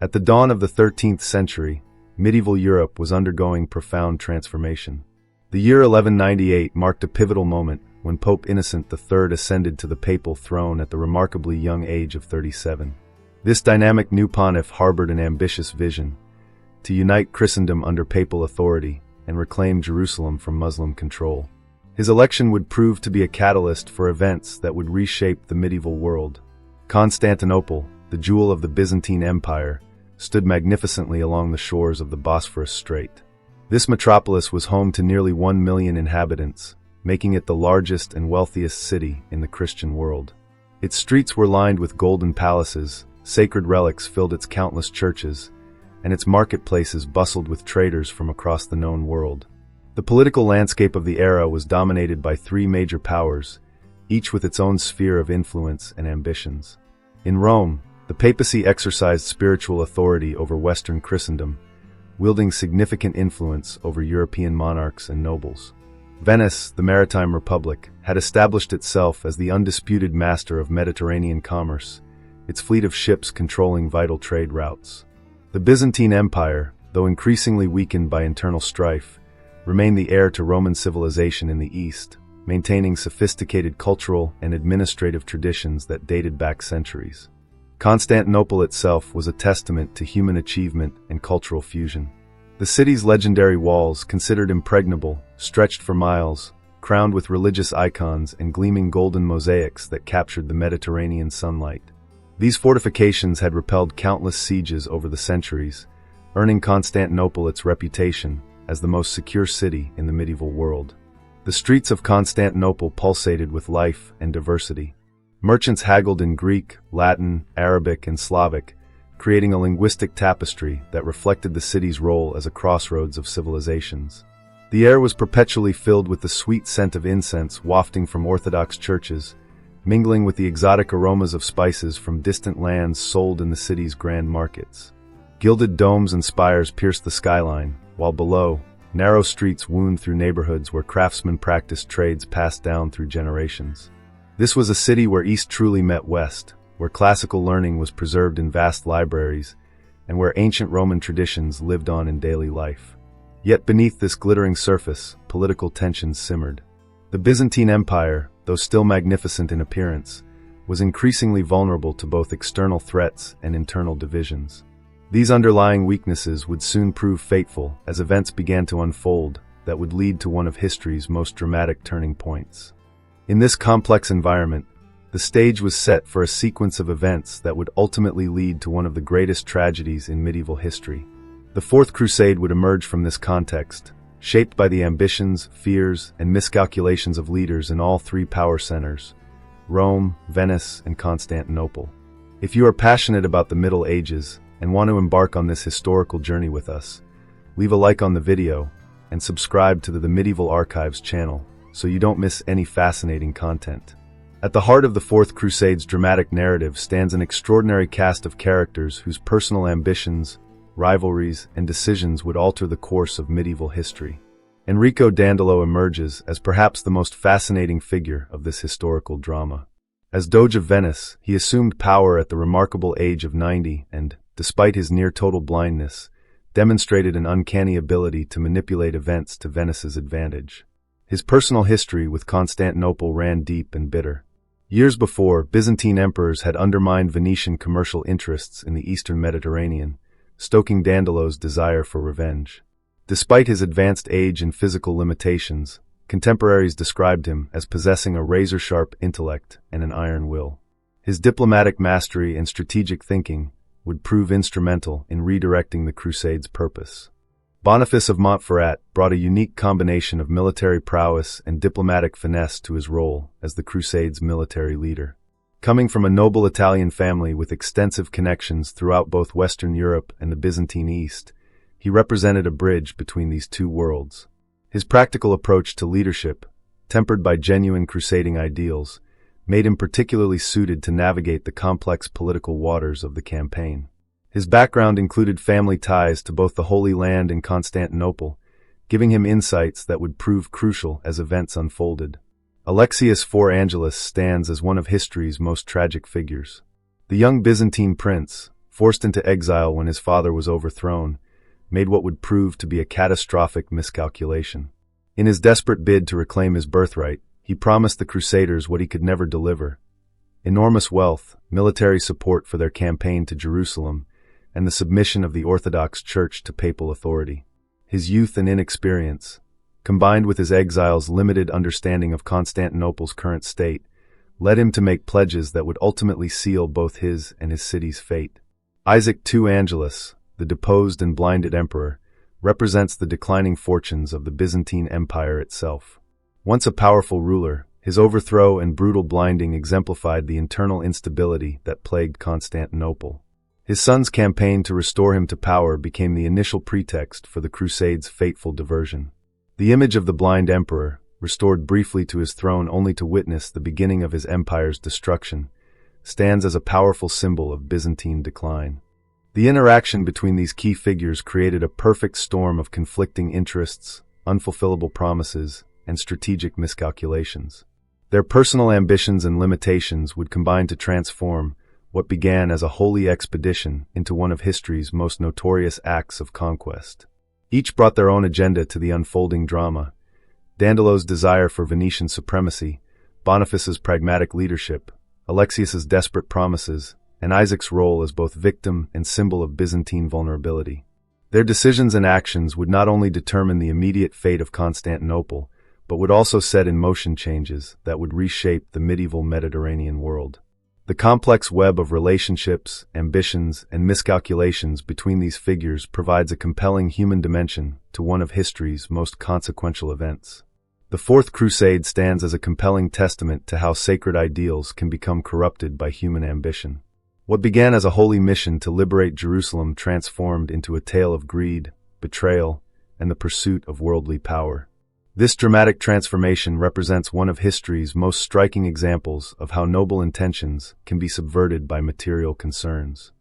At the dawn of the 13th century, medieval Europe was undergoing profound transformation. The year 1198 marked a pivotal moment when Pope Innocent III ascended to the papal throne at the remarkably young age of 37. This dynamic new pontiff harbored an ambitious vision to unite Christendom under papal authority and reclaim Jerusalem from Muslim control. His election would prove to be a catalyst for events that would reshape the medieval world. Constantinople, the jewel of the Byzantine Empire, stood magnificently along the shores of the Bosphorus Strait. This metropolis was home to nearly 1 million inhabitants, making it the largest and wealthiest city in the Christian world. Its streets were lined with golden palaces, sacred relics filled its countless churches, and its marketplaces bustled with traders from across the known world. The political landscape of the era was dominated by three major powers, each with its own sphere of influence and ambitions. In Rome, the papacy exercised spiritual authority over Western Christendom, wielding significant influence over European monarchs and nobles. Venice, the maritime republic, had established itself as the undisputed master of Mediterranean commerce, its fleet of ships controlling vital trade routes. The Byzantine Empire, though increasingly weakened by internal strife, remained the heir to Roman civilization in the East, maintaining sophisticated cultural and administrative traditions that dated back centuries. Constantinople itself was a testament to human achievement and cultural fusion. The city's legendary walls, considered impregnable, stretched for miles, crowned with religious icons and gleaming golden mosaics that captured the Mediterranean sunlight. These fortifications had repelled countless sieges over the centuries, earning Constantinople its reputation as the most secure city in the medieval world. The streets of Constantinople pulsated with life and diversity. Merchants haggled in Greek, Latin, Arabic, and Slavic, creating a linguistic tapestry that reflected the city's role as a crossroads of civilizations. The air was perpetually filled with the sweet scent of incense wafting from Orthodox churches, mingling with the exotic aromas of spices from distant lands sold in the city's grand markets. Gilded domes and spires pierced the skyline, while below, narrow streets wound through neighborhoods where craftsmen practiced trades passed down through generations. This was a city where East truly met West, where classical learning was preserved in vast libraries, and where ancient Roman traditions lived on in daily life. Yet beneath this glittering surface, political tensions simmered. The Byzantine Empire, though still magnificent in appearance, was increasingly vulnerable to both external threats and internal divisions. These underlying weaknesses would soon prove fateful as events began to unfold that would lead to one of history's most dramatic turning points. In this complex environment, the stage was set for a sequence of events that would ultimately lead to one of the greatest tragedies in medieval history. The Fourth Crusade would emerge from this context, shaped by the ambitions, fears, and miscalculations of leaders in all three power centers: Rome, Venice, and Constantinople. If you are passionate about the Middle Ages and want to embark on this historical journey with us, leave a like on the video and subscribe to the Medieval Archives channel so you don't miss any fascinating content. At the heart of the Fourth Crusade's dramatic narrative stands an extraordinary cast of characters whose personal ambitions, rivalries, and decisions would alter the course of medieval history. Enrico Dandolo emerges as perhaps the most fascinating figure of this historical drama. As Doge of Venice, he assumed power at the remarkable age of 90 and, despite his near-total blindness, demonstrated an uncanny ability to manipulate events to Venice's advantage. His personal history with Constantinople ran deep and bitter. Years before, Byzantine emperors had undermined Venetian commercial interests in the eastern Mediterranean, stoking Dandolo's desire for revenge. Despite his advanced age and physical limitations, contemporaries described him as possessing a razor-sharp intellect and an iron will. His diplomatic mastery and strategic thinking would prove instrumental in redirecting the Crusade's purpose. Boniface of Montferrat brought a unique combination of military prowess and diplomatic finesse to his role as the Crusade's military leader. Coming from a noble Italian family with extensive connections throughout both Western Europe and the Byzantine East, he represented a bridge between these two worlds. His practical approach to leadership, tempered by genuine crusading ideals, made him particularly suited to navigate the complex political waters of the campaign. His background included family ties to both the Holy Land and Constantinople, giving him insights that would prove crucial as events unfolded. Alexius IV Angelus stands as one of history's most tragic figures. The young Byzantine prince, forced into exile when his father was overthrown, made what would prove to be a catastrophic miscalculation. In his desperate bid to reclaim his birthright, he promised the Crusaders what he could never deliver: enormous wealth, military support for their campaign to Jerusalem, and the submission of the Orthodox Church to papal authority. His youth and inexperience, combined with his exile's limited understanding of Constantinople's current state, led him to make pledges that would ultimately seal both his and his city's fate. Isaac II Angelus, the deposed and blinded emperor, represents the declining fortunes of the Byzantine Empire itself. Once a powerful ruler, his overthrow and brutal blinding exemplified the internal instability that plagued Constantinople. His son's campaign to restore him to power became the initial pretext for the Crusade's fateful diversion. The image of the blind emperor, restored briefly to his throne only to witness the beginning of his empire's destruction, stands as a powerful symbol of Byzantine decline. The interaction between these key figures created a perfect storm of conflicting interests, unfulfillable promises, and strategic miscalculations. Their personal ambitions and limitations would combine to transform what began as a holy expedition into one of history's most notorious acts of conquest. Each brought their own agenda to the unfolding drama: Dandelo's desire for Venetian supremacy, Boniface's pragmatic leadership, Alexius's desperate promises, and Isaac's role as both victim and symbol of Byzantine vulnerability. Their decisions and actions would not only determine the immediate fate of Constantinople, but would also set in motion changes that would reshape the medieval Mediterranean world. The complex web of relationships, ambitions, and miscalculations between these figures provides a compelling human dimension to one of history's most consequential events. The Fourth Crusade stands as a compelling testament to how sacred ideals can become corrupted by human ambition. What began as a holy mission to liberate Jerusalem transformed into a tale of greed, betrayal, and the pursuit of worldly power. This dramatic transformation represents one of history's most striking examples of how noble intentions can be subverted by material concerns.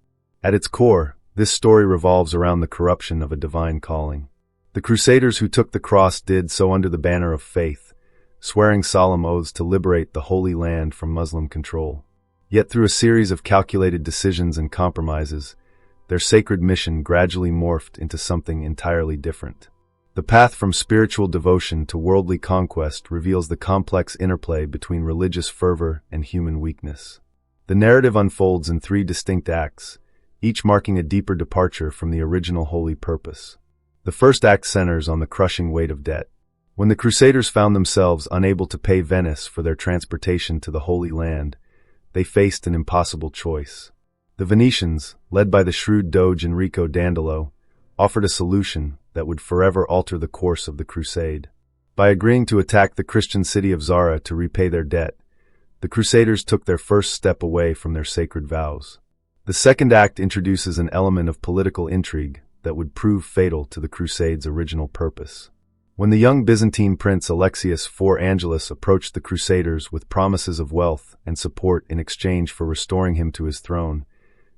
At its core, this story revolves around the corruption of a divine calling. The Crusaders who took the cross did so under the banner of faith, swearing solemn oaths to liberate the Holy Land from Muslim control. Yet through a series of calculated decisions and compromises, their sacred mission gradually morphed into something entirely different. The path from spiritual devotion to worldly conquest reveals the complex interplay between religious fervor and human weakness. The narrative unfolds in 3 distinct acts, each marking a deeper departure from the original holy purpose. The first act centers on the crushing weight of debt. When the Crusaders found themselves unable to pay Venice for their transportation to the Holy Land, they faced an impossible choice. The Venetians, led by the shrewd Doge Enrico Dandolo, offered a solution that would forever alter the course of the crusade. By agreeing to attack the Christian city of Zara to repay their debt, the Crusaders took their first step away from their sacred vows. The second act introduces an element of political intrigue that would prove fatal to the Crusade's original purpose. When the young Byzantine prince Alexius IV Angelus approached the Crusaders with promises of wealth and support in exchange for restoring him to his throne,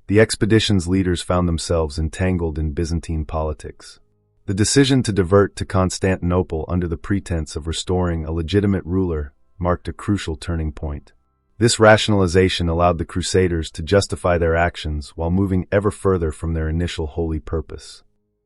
the expedition's leaders found themselves entangled in Byzantine politics. The decision to divert to Constantinople under the pretense of restoring a legitimate ruler marked a crucial turning point. This rationalization allowed the Crusaders to justify their actions while moving ever further from their initial holy purpose.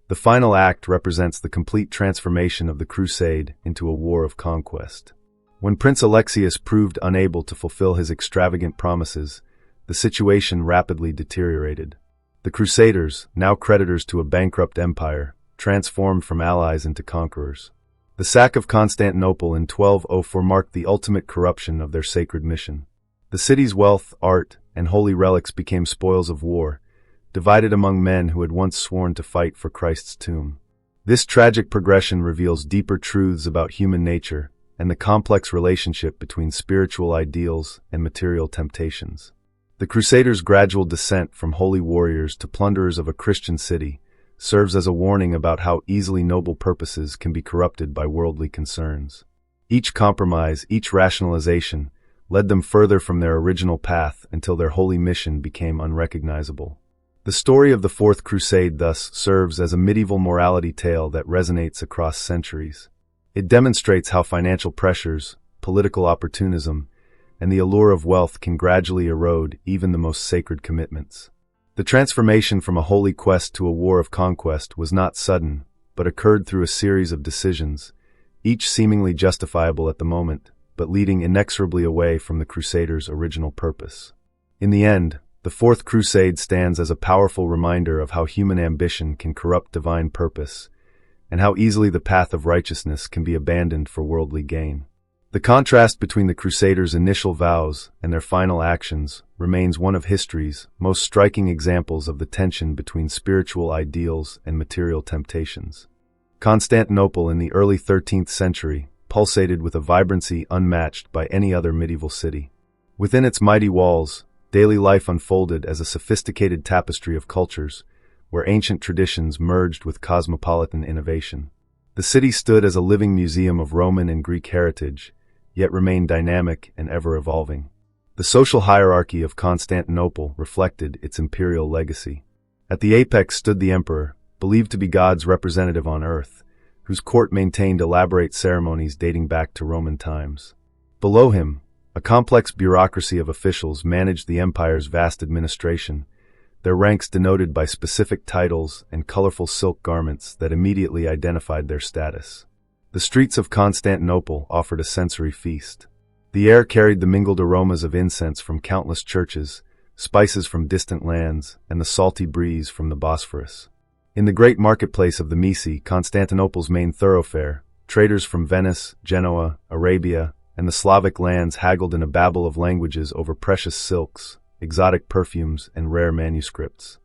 The final act represents the complete transformation of the crusade into a war of conquest. When Prince Alexius proved unable to fulfill his extravagant promises, the situation rapidly deteriorated. The Crusaders, now creditors to a bankrupt empire, transformed from allies into conquerors. The Sack of Constantinople in 1204 marked the ultimate corruption of their sacred mission. The city's wealth, art, and holy relics became spoils of war, divided among men who had once sworn to fight for Christ's tomb. This tragic progression reveals deeper truths about human nature and the complex relationship between spiritual ideals and material temptations. The Crusaders' gradual descent from holy warriors to plunderers of a Christian city serves as a warning about how easily noble purposes can be corrupted by worldly concerns. Each compromise, each rationalization, led them further from their original path until their holy mission became unrecognizable. The story of the Fourth Crusade thus serves as a medieval morality tale that resonates across centuries. It demonstrates how financial pressures, political opportunism, and the allure of wealth can gradually erode even the most sacred commitments. The transformation from a holy quest to a war of conquest was not sudden, but occurred through a series of decisions, each seemingly justifiable at the moment, but leading inexorably away from the Crusaders' original purpose. In the end, the Fourth Crusade stands as a powerful reminder of how human ambition can corrupt divine purpose, and how easily the path of righteousness can be abandoned for worldly gain. The contrast between the Crusaders' initial vows and their final actions remains one of history's most striking examples of the tension between spiritual ideals and material temptations. Constantinople in the early 13th century pulsated with a vibrancy unmatched by any other medieval city. Within its mighty walls, daily life unfolded as a sophisticated tapestry of cultures, where ancient traditions merged with cosmopolitan innovation. The city stood as a living museum of Roman and Greek heritage, yet remained dynamic and ever-evolving. The social hierarchy of Constantinople reflected its imperial legacy. At the apex stood the emperor, believed to be God's representative on earth, whose court maintained elaborate ceremonies dating back to Roman times. Below him, a complex bureaucracy of officials managed the empire's vast administration, their ranks denoted by specific titles and colorful silk garments that immediately identified their status. The streets of Constantinople offered a sensory feast. The air carried the mingled aromas of incense from countless churches, spices from distant lands, and the salty breeze from the Bosphorus. In the great marketplace of the Misi, Constantinople's main thoroughfare, traders from Venice, Genoa, Arabia, and the Slavic lands haggled in a babel of languages over precious silks, exotic perfumes, and rare manuscripts.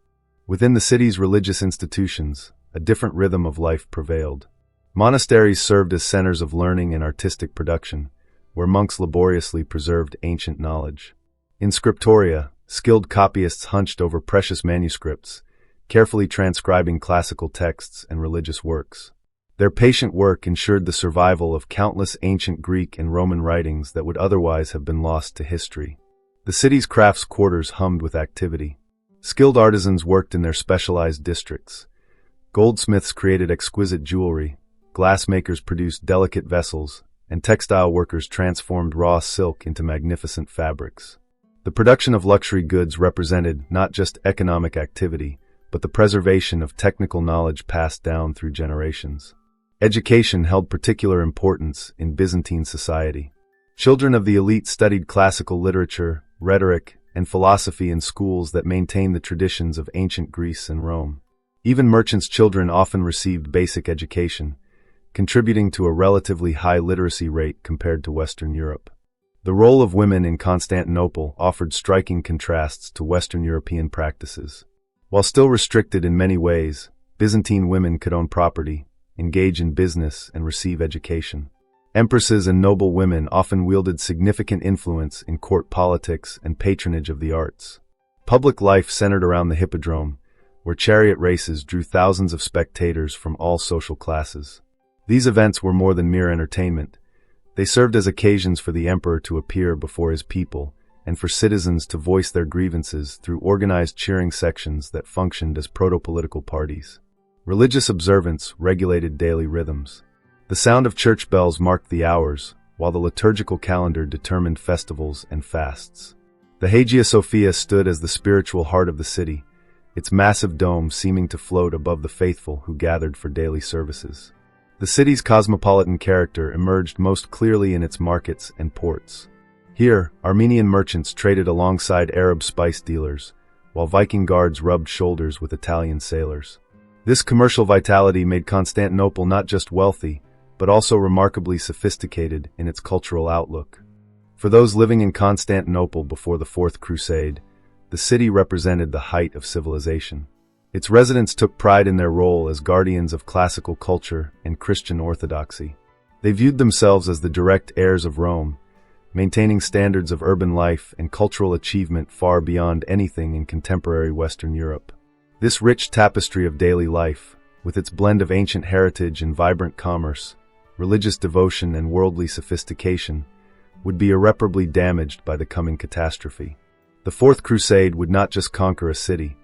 Within the city's religious institutions, a different rhythm of life prevailed. Monasteries served as centers of learning and artistic production, where monks laboriously preserved ancient knowledge. In scriptoria, skilled copyists hunched over precious manuscripts, carefully transcribing classical texts and religious works. Their patient work ensured the survival of countless ancient Greek and Roman writings that would otherwise have been lost to history. The city's crafts quarters hummed with activity. Skilled artisans worked in their specialized districts. Goldsmiths created exquisite jewelry, glassmakers produced delicate vessels, and textile workers transformed raw silk into magnificent fabrics. The production of luxury goods represented not just economic activity, but the preservation of technical knowledge passed down through generations. Education held particular importance in Byzantine society. Children of the elite studied classical literature, rhetoric, and philosophy in schools that maintained the traditions of ancient Greece and Rome. Even merchants' children often received basic education, contributing to a relatively high literacy rate compared to Western Europe. The role of women in Constantinople offered striking contrasts to Western European practices. While still restricted in many ways, Byzantine women could own property, engage in business, and receive education. Empresses and noble women often wielded significant influence in court politics and patronage of the arts. Public life centered around the hippodrome, where chariot races drew thousands of spectators from all social classes. These events were more than mere entertainment. They served as occasions for the emperor to appear before his people, and for citizens to voice their grievances through organized cheering sections that functioned as proto-political parties. Religious observance regulated daily rhythms. The sound of church bells marked the hours, while the liturgical calendar determined festivals and fasts. The Hagia Sophia stood as the spiritual heart of the city, its massive dome seeming to float above the faithful who gathered for daily services. The city's cosmopolitan character emerged most clearly in its markets and ports. Here, Armenian merchants traded alongside Arab spice dealers, while Viking guards rubbed shoulders with Italian sailors. This commercial vitality made Constantinople not just wealthy, but also remarkably sophisticated in its cultural outlook. For those living in Constantinople before the Fourth Crusade, the city represented the height of civilization. Its residents took pride in their role as guardians of classical culture and Christian orthodoxy. They viewed themselves as the direct heirs of Rome, maintaining standards of urban life and cultural achievement far beyond anything in contemporary Western Europe. This rich tapestry of daily life, with its blend of ancient heritage and vibrant commerce, religious devotion and worldly sophistication, would be irreparably damaged by the coming catastrophe. The Fourth Crusade would not just conquer a city,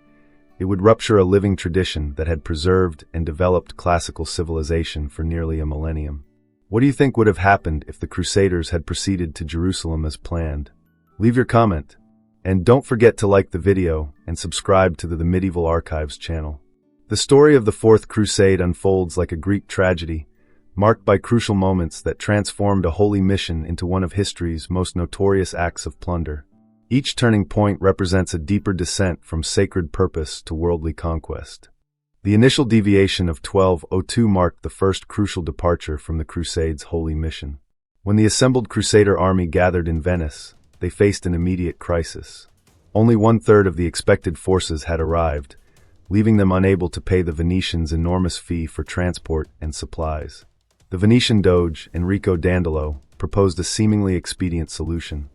it would rupture a living tradition that had preserved and developed classical civilization for nearly a millennium. What do you think would have happened if the Crusaders had proceeded to Jerusalem as planned? Leave your comment. And don't forget to like the video and subscribe to the Medieval Archives channel. The story of the Fourth Crusade unfolds like a Greek tragedy, marked by crucial moments that transformed a holy mission into one of history's most notorious acts of plunder. Each turning point represents a deeper descent from sacred purpose to worldly conquest. The initial deviation of 1202 marked the first crucial departure from the Crusade's holy mission. When the assembled Crusader army gathered in Venice, they faced an immediate crisis. Only 1/3 of the expected forces had arrived, leaving them unable to pay the Venetians' enormous fee for transport and supplies. The Venetian Doge, Enrico Dandolo, proposed a seemingly expedient solution.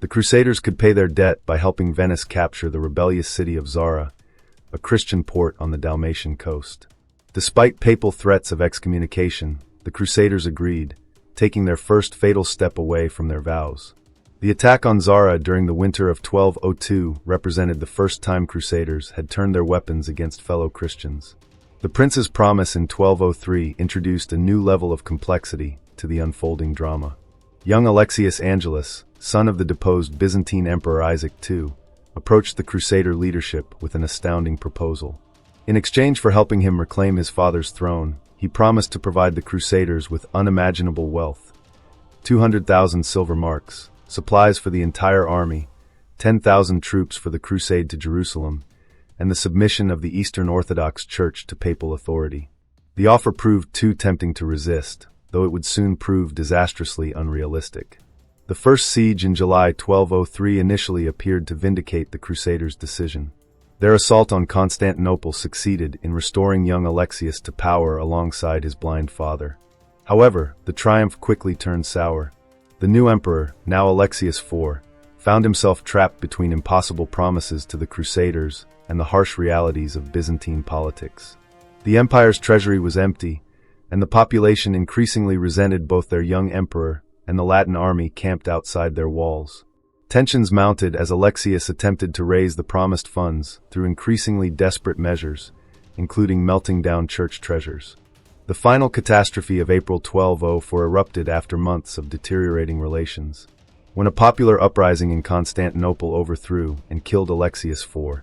The Crusaders could pay their debt by helping Venice capture the rebellious city of Zara, a Christian port on the Dalmatian coast. Despite papal threats of excommunication, the Crusaders agreed, taking their first fatal step away from their vows. The attack on Zara during the winter of 1202 represented the first time Crusaders had turned their weapons against fellow Christians. The prince's promise in 1203 introduced a new level of complexity to the unfolding drama. Young Alexius Angelus, son of the deposed Byzantine Emperor Isaac II, approached the Crusader leadership with an astounding proposal. In exchange for helping him reclaim his father's throne, he promised to provide the Crusaders with unimaginable wealth: 200,000 silver marks, supplies for the entire army, 10,000 troops for the crusade to Jerusalem, and the submission of the Eastern Orthodox Church to papal authority. The offer proved too tempting to resist, though it would soon prove disastrously unrealistic. The first siege in July 1203 initially appeared to vindicate the Crusaders' decision. Their assault on Constantinople succeeded in restoring young Alexius to power alongside his blind father. However, the triumph quickly turned sour. The new emperor, now Alexius IV, found himself trapped between impossible promises to the Crusaders and the harsh realities of Byzantine politics. The empire's treasury was empty, and the population increasingly resented both their young emperor and the Latin army camped outside their walls. Tensions mounted as Alexius attempted to raise the promised funds through increasingly desperate measures, including melting down church treasures. The final catastrophe of April 1204 erupted after months of deteriorating relations. When a popular uprising in Constantinople overthrew and killed Alexius IV,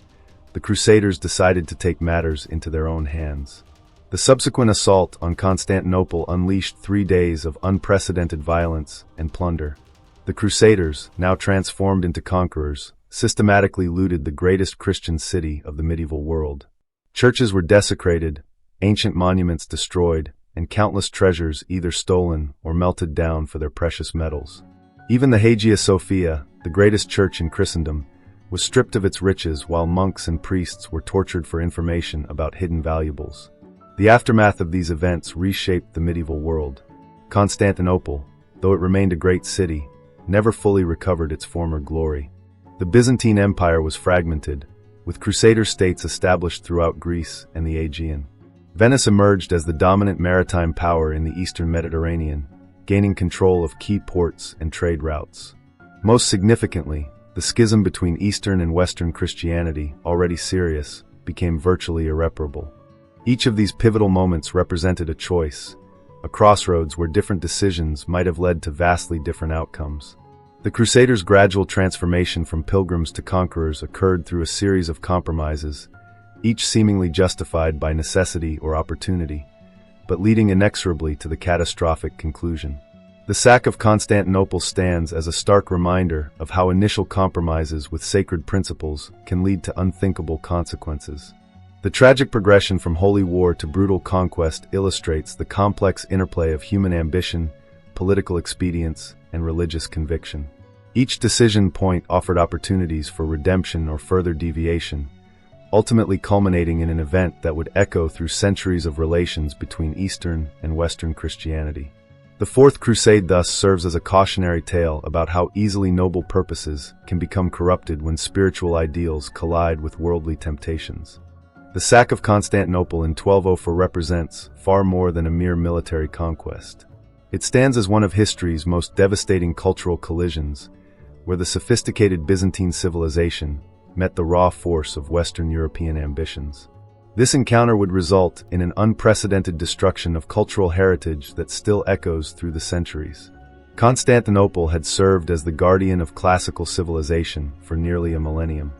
the Crusaders decided to take matters into their own hands. The subsequent assault on Constantinople unleashed 3 days of unprecedented violence and plunder. The Crusaders, now transformed into conquerors, systematically looted the greatest Christian city of the medieval world. Churches were desecrated, ancient monuments destroyed, and countless treasures either stolen or melted down for their precious metals. Even the Hagia Sophia, the greatest church in Christendom, was stripped of its riches while monks and priests were tortured for information about hidden valuables. The aftermath of these events reshaped the medieval world. Constantinople, though it remained a great city, never fully recovered its former glory. The Byzantine Empire was fragmented, with Crusader states established throughout Greece and the Aegean. Venice emerged as the dominant maritime power in the eastern Mediterranean, gaining control of key ports and trade routes. Most significantly, the schism between Eastern and Western Christianity, already serious, became virtually irreparable. Each of these pivotal moments represented a choice, a crossroads where different decisions might have led to vastly different outcomes. The Crusaders' gradual transformation from pilgrims to conquerors occurred through a series of compromises, each seemingly justified by necessity or opportunity, but leading inexorably to the catastrophic conclusion. The Sack of Constantinople stands as a stark reminder of how initial compromises with sacred principles can lead to unthinkable consequences. The tragic progression from holy war to brutal conquest illustrates the complex interplay of human ambition, political expedience, and religious conviction. Each decision point offered opportunities for redemption or further deviation, ultimately culminating in an event that would echo through centuries of relations between Eastern and Western Christianity. The Fourth Crusade thus serves as a cautionary tale about how easily noble purposes can become corrupted when spiritual ideals collide with worldly temptations. The Sack of Constantinople in 1204 represents far more than a mere military conquest. It stands as one of history's most devastating cultural collisions, where the sophisticated Byzantine civilization met the raw force of Western European ambitions. This encounter would result in an unprecedented destruction of cultural heritage that still echoes through the centuries. Constantinople had served as the guardian of classical civilization for nearly a millennium.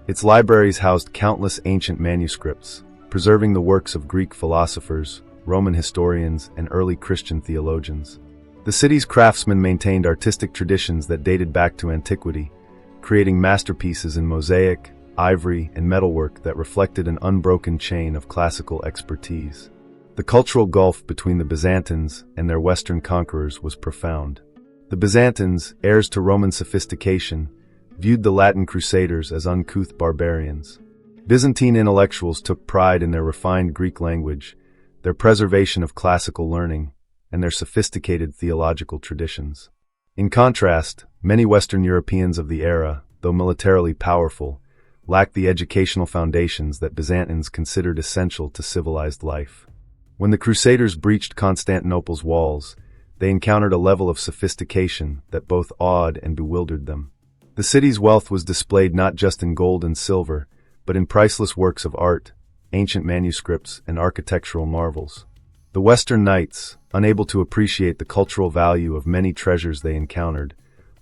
Its libraries housed countless ancient manuscripts, preserving the works of Greek philosophers, Roman historians, and early Christian theologians. The city's craftsmen maintained artistic traditions that dated back to antiquity, creating masterpieces in mosaic, ivory, and metalwork that reflected an unbroken chain of classical expertise. The cultural gulf between the Byzantines and their Western conquerors was profound. The Byzantines, heirs to Roman sophistication, viewed the Latin Crusaders as uncouth barbarians. Byzantine intellectuals took pride in their refined Greek language, their preservation of classical learning, and their sophisticated theological traditions. In contrast, many Western Europeans of the era, though militarily powerful, lacked the educational foundations that Byzantines considered essential to civilized life. When the Crusaders breached Constantinople's walls, they encountered a level of sophistication that both awed and bewildered them. The city's wealth was displayed not just in gold and silver, but in priceless works of art, ancient manuscripts, and architectural marvels. The Western knights, unable to appreciate the cultural value of many treasures they encountered,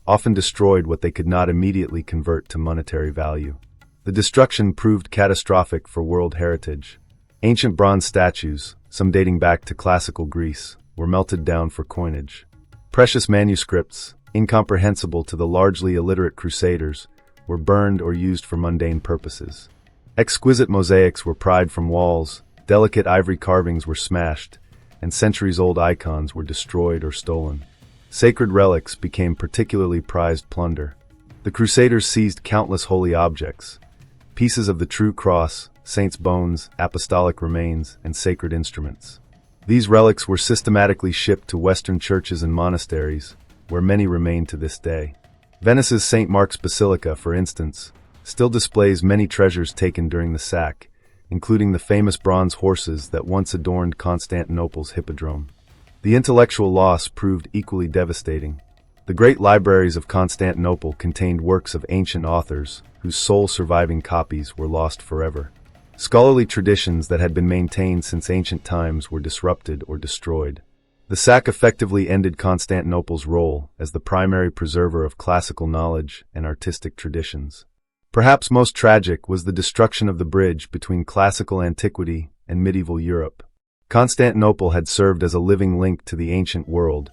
often destroyed what they could not immediately convert to monetary value. The destruction proved catastrophic for world heritage. Ancient bronze statues, some dating back to classical Greece, were melted down for coinage. Precious manuscripts, incomprehensible to the largely illiterate crusaders, were burned or used for mundane purposes. Exquisite mosaics were pried from walls, delicate ivory carvings were smashed, and centuries-old icons were destroyed or stolen. Sacred relics became particularly prized plunder. The Crusaders seized countless holy objects, pieces of the true cross, saints' bones, apostolic remains, and sacred instruments. These relics were systematically shipped to Western churches and monasteries, where many remain to this day. Venice's St. Mark's Basilica, for instance, still displays many treasures taken during the sack, including the famous bronze horses that once adorned Constantinople's hippodrome. The intellectual loss proved equally devastating. The great libraries of Constantinople contained works of ancient authors, whose sole surviving copies were lost forever. Scholarly traditions that had been maintained since ancient times were disrupted or destroyed. The sack effectively ended Constantinople's role as the primary preserver of classical knowledge and artistic traditions. Perhaps most tragic was the destruction of the bridge between classical antiquity and medieval Europe. Constantinople had served as a living link to the ancient world,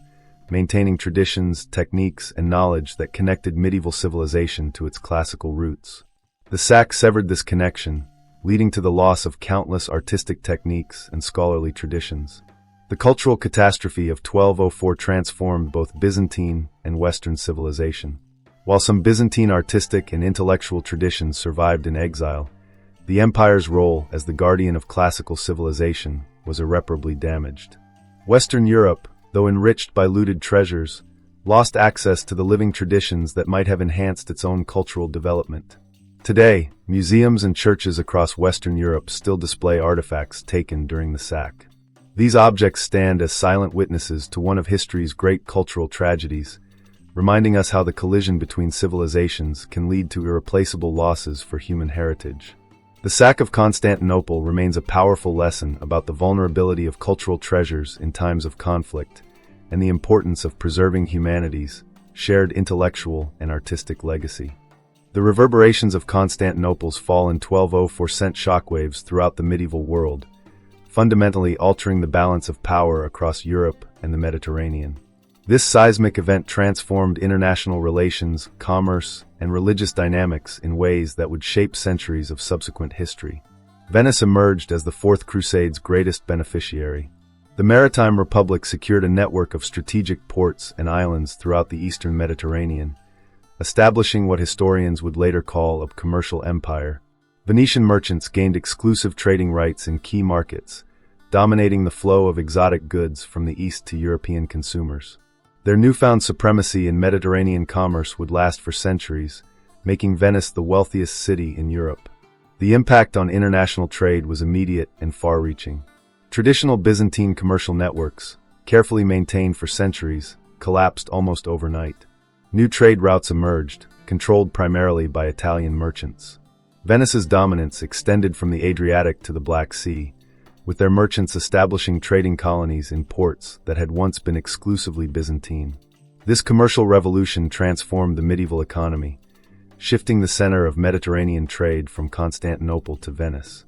maintaining traditions, techniques, and knowledge that connected medieval civilization to its classical roots. The sack severed this connection, leading to the loss of countless artistic techniques and scholarly traditions. The cultural catastrophe of 1204 transformed both Byzantine and Western civilization. While some Byzantine artistic and intellectual traditions survived in exile, the empire's role as the guardian of classical civilization was irreparably damaged. Western Europe, though enriched by looted treasures, lost access to the living traditions that might have enhanced its own cultural development. Today, museums and churches across Western Europe still display artifacts taken during the sack. These objects stand as silent witnesses to one of history's great cultural tragedies, reminding us how the collision between civilizations can lead to irreplaceable losses for human heritage. The Sack of Constantinople remains a powerful lesson about the vulnerability of cultural treasures in times of conflict and the importance of preserving humanity's shared intellectual and artistic legacy. The reverberations of Constantinople's fall in 1204 sent shockwaves throughout the medieval world, fundamentally altering the balance of power across Europe and the Mediterranean. This seismic event transformed international relations, commerce, and religious dynamics in ways that would shape centuries of subsequent history. Venice emerged as the Fourth Crusade's greatest beneficiary. The Maritime Republic secured a network of strategic ports and islands throughout the eastern Mediterranean, establishing what historians would later call a commercial empire. Venetian merchants gained exclusive trading rights in key markets, dominating the flow of exotic goods from the east to European consumers. Their newfound supremacy in Mediterranean commerce would last for centuries, making Venice the wealthiest city in Europe. The impact on international trade was immediate and far-reaching. Traditional Byzantine commercial networks, carefully maintained for centuries, collapsed almost overnight. New trade routes emerged, controlled primarily by Italian merchants. Venice's dominance extended from the Adriatic to the Black Sea, with their merchants establishing trading colonies in ports that had once been exclusively Byzantine. This commercial revolution transformed the medieval economy, shifting the center of Mediterranean trade from Constantinople to Venice.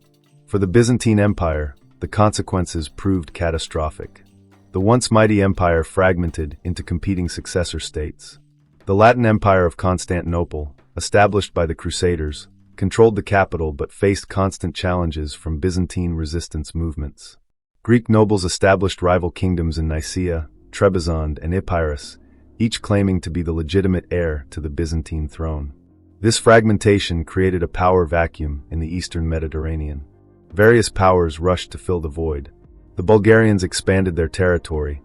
For the Byzantine Empire, the consequences proved catastrophic. The once mighty empire fragmented into competing successor states. The Latin Empire of Constantinople, established by the Crusaders, controlled the capital but faced constant challenges from Byzantine resistance movements. Greek nobles established rival kingdoms in Nicaea, Trebizond, and Epirus, each claiming to be the legitimate heir to the Byzantine throne. This fragmentation created a power vacuum in the eastern Mediterranean. Various powers rushed to fill the void. The Bulgarians expanded their territory,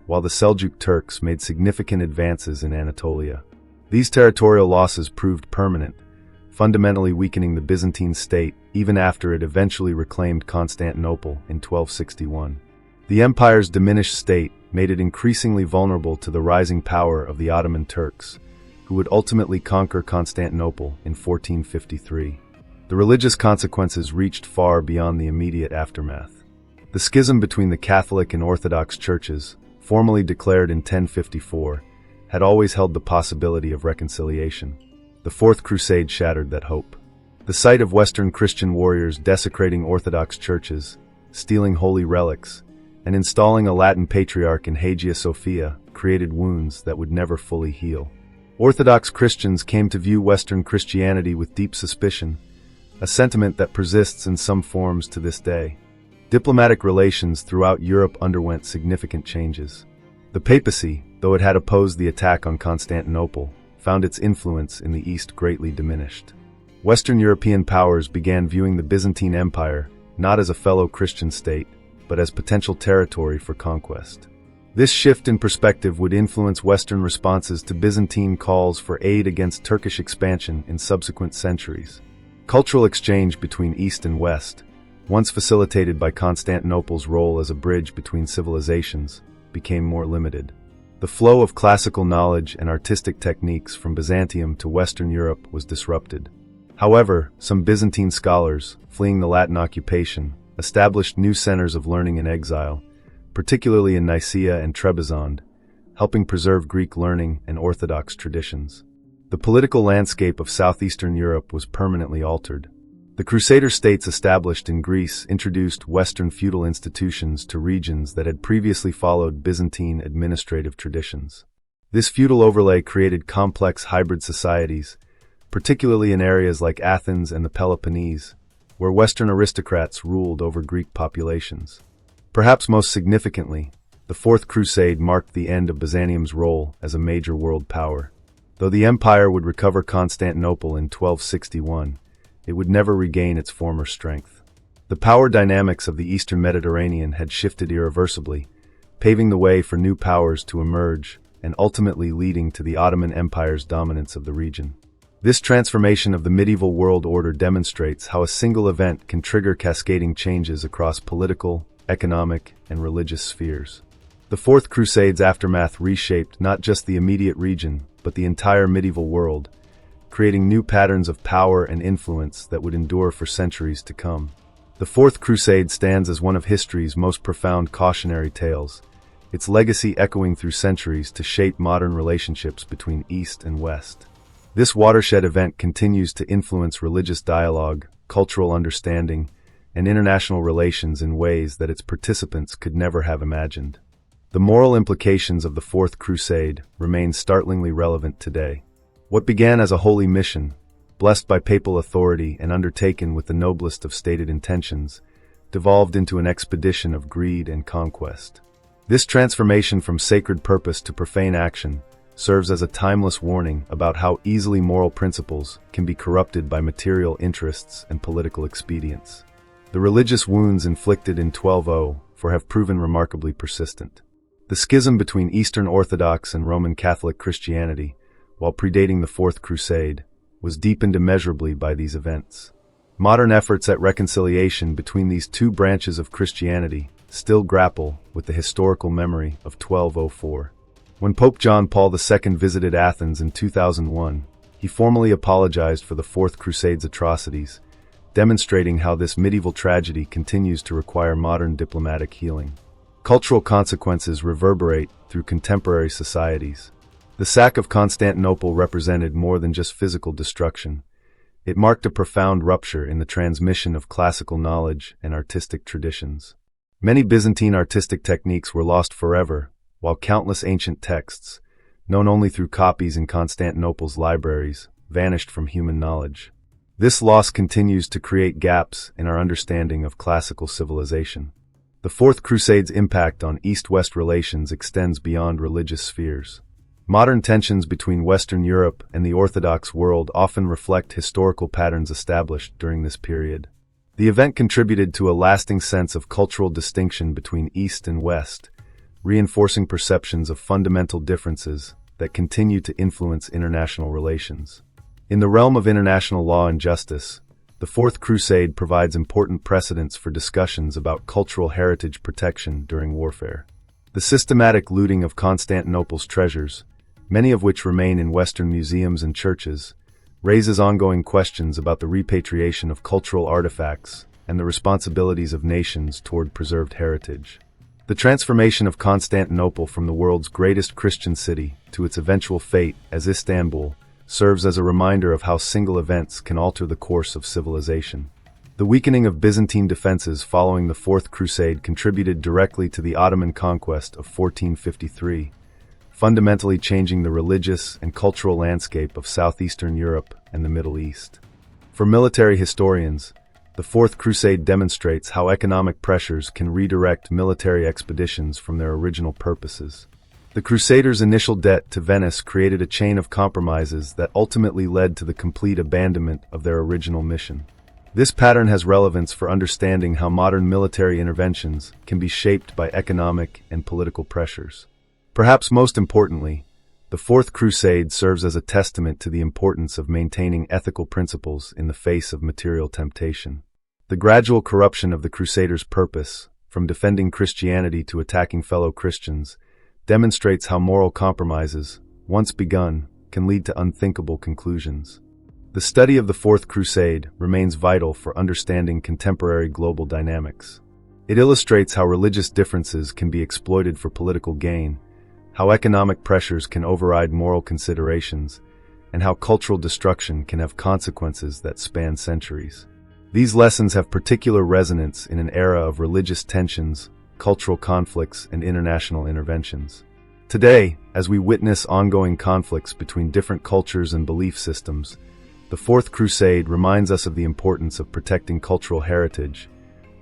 while the Seljuk Turks made significant advances in Anatolia. These territorial losses proved permanent, fundamentally weakening the Byzantine state even after it eventually reclaimed Constantinople in 1261. The empire's diminished state made it increasingly vulnerable to the rising power of the Ottoman Turks, who would ultimately conquer Constantinople in 1453. The religious consequences reached far beyond the immediate aftermath. The schism between the Catholic and Orthodox churches, formally declared in 1054, had always held the possibility of reconciliation. The Fourth Crusade shattered that hope. The sight of Western Christian warriors desecrating Orthodox churches, stealing holy relics, and installing a Latin patriarch in Hagia Sophia created wounds that would never fully heal. Orthodox Christians came to view Western Christianity with deep suspicion, a sentiment that persists in some forms to this day. Diplomatic relations throughout Europe underwent significant changes. The papacy, though it had opposed the attack on Constantinople, found its influence in the East greatly diminished. Western European powers began viewing the Byzantine Empire not as a fellow Christian state, but as potential territory for conquest. This shift in perspective would influence Western responses to Byzantine calls for aid against Turkish expansion in subsequent centuries. Cultural exchange between East and West, once facilitated by Constantinople's role as a bridge between civilizations, became more limited. The flow of classical knowledge and artistic techniques from Byzantium to Western Europe was disrupted. However, some Byzantine scholars, fleeing the Latin occupation, established new centers of learning in exile, particularly in Nicaea and Trebizond, helping preserve Greek learning and Orthodox traditions. The political landscape of southeastern Europe was permanently altered. The Crusader states established in Greece introduced Western feudal institutions to regions that had previously followed Byzantine administrative traditions. This feudal overlay created complex hybrid societies, particularly in areas like Athens and the Peloponnese, where Western aristocrats ruled over Greek populations. Perhaps most significantly, the Fourth Crusade marked the end of Byzantium's role as a major world power. Though the empire would recover Constantinople in 1261, it would never regain its former strength. The power dynamics of the Eastern Mediterranean had shifted irreversibly, paving the way for new powers to emerge and ultimately leading to the Ottoman Empire's dominance of the region. This transformation of the medieval world order demonstrates how a single event can trigger cascading changes across political, economic, and religious spheres. The Fourth Crusade's aftermath reshaped not just the immediate region, but the entire medieval world, creating new patterns of power and influence that would endure for centuries to come. The Fourth Crusade stands as one of history's most profound cautionary tales, its legacy echoing through centuries to shape modern relationships between East and West. This watershed event continues to influence religious dialogue, cultural understanding, and international relations in ways that its participants could never have imagined. The moral implications of the Fourth Crusade remain startlingly relevant today. What began as a holy mission, blessed by papal authority and undertaken with the noblest of stated intentions, devolved into an expedition of greed and conquest. This transformation from sacred purpose to profane action serves as a timeless warning about how easily moral principles can be corrupted by material interests and political expedience. The religious wounds inflicted in 1204 have proven remarkably persistent. The schism between Eastern Orthodox and Roman Catholic Christianity, while predating the Fourth Crusade, was deepened immeasurably by these events. Modern efforts at reconciliation between these two branches of Christianity still grapple with the historical memory of 1204. When Pope John Paul II visited Athens in 2001, he formally apologized for the Fourth Crusade's atrocities, demonstrating how this medieval tragedy continues to require modern diplomatic healing. Cultural consequences reverberate through contemporary societies. The Sack of Constantinople represented more than just physical destruction. It marked a profound rupture in the transmission of classical knowledge and artistic traditions. Many Byzantine artistic techniques were lost forever, while countless ancient texts, known only through copies in Constantinople's libraries, vanished from human knowledge. This loss continues to create gaps in our understanding of classical civilization. The Fourth Crusade's impact on East-West relations extends beyond religious spheres. Modern tensions between Western Europe and the Orthodox world often reflect historical patterns established during this period. The event contributed to a lasting sense of cultural distinction between East and West, reinforcing perceptions of fundamental differences that continue to influence international relations. In the realm of international law and justice, the Fourth Crusade provides important precedents for discussions about cultural heritage protection during warfare. The systematic looting of Constantinople's treasures, many of which remain in Western museums and churches, raises ongoing questions about the repatriation of cultural artifacts and the responsibilities of nations toward preserved heritage. The transformation of Constantinople from the world's greatest Christian city to its eventual fate as Istanbul serves as a reminder of how single events can alter the course of civilization. The weakening of Byzantine defenses following the Fourth Crusade contributed directly to the Ottoman conquest of 1453, fundamentally changing the religious and cultural landscape of southeastern Europe and the Middle East. For military historians, the Fourth Crusade demonstrates how economic pressures can redirect military expeditions from their original purposes. The Crusaders' initial debt to Venice created a chain of compromises that ultimately led to the complete abandonment of their original mission. This pattern has relevance for understanding how modern military interventions can be shaped by economic and political pressures. Perhaps most importantly, the Fourth Crusade serves as a testament to the importance of maintaining ethical principles in the face of material temptation. The gradual corruption of the Crusaders' purpose, from defending Christianity to attacking fellow Christians, demonstrates how moral compromises, once begun, can lead to unthinkable conclusions. The study of the Fourth Crusade remains vital for understanding contemporary global dynamics. It illustrates how religious differences can be exploited for political gain, how economic pressures can override moral considerations, and how cultural destruction can have consequences that span centuries. These lessons have particular resonance in an era of religious tensions, cultural conflicts, and international interventions. Today, as we witness ongoing conflicts between different cultures and belief systems, the Fourth Crusade reminds us of the importance of protecting cultural heritage,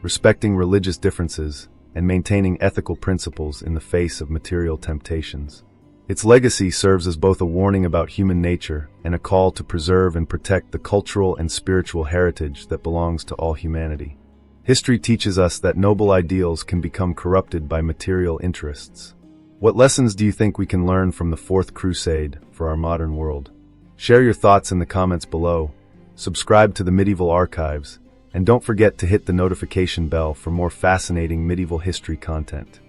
respecting religious differences, and maintaining ethical principles in the face of material temptations. Its legacy serves as both a warning about human nature and a call to preserve and protect the cultural and spiritual heritage that belongs to all humanity. History teaches us that noble ideals can become corrupted by material interests. What lessons do you think we can learn from the Fourth Crusade for our modern world? Share your thoughts in the comments below, subscribe to the Medieval Archives, and don't forget to hit the notification bell for more fascinating medieval history content.